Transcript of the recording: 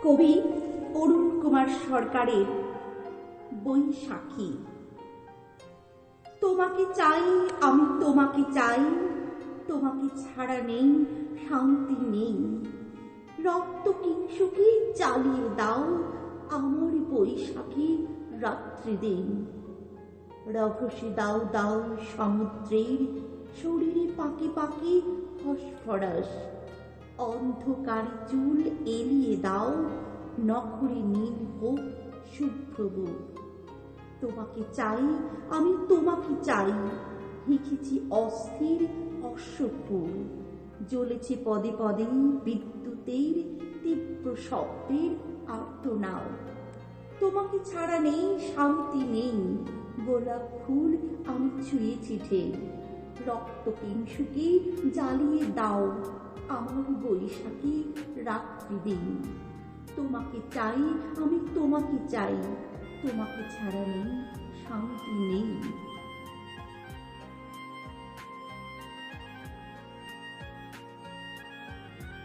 কবি অরুণ কুমার সরকারের বৈশাখী। তোমাকে চাই, আমি তোমাকে চাই, তোমাকে ছাড়া নেই শান্তি নেই। রক্ত কিংসুকে জ্বালিয়ে দাও আমার বৈশাখী রাত্রি দিন। রঘসে দাও দাও সমুদ্রের শরীরে পাকে পাকে ফসফরাস। অন্ধকারে চুল এলিয়ে দাও নখরে নীল হোক শুভ্রবুক। তোমাকে চাই, আমি তোমাকে চাই, লিখেছি অস্থির অশ্বফুল। জ্বলেছে পদে পদে বিদ্যুতের তীব্র শব্দের আর্তনাদ। তোমাকে ছাড়া নেই শান্তি নেই, গোলাপ ফুল আমি ছুঁয়েছি ঢের। রক্ত কিংসুকে জ্বালিয়ে দাও আমার বৈশাখী রাত্রি দিন। তোমাকে চাই, আমি তোমাকে চাই, তোমাকে ছাড়া নেই শান্তি নেই।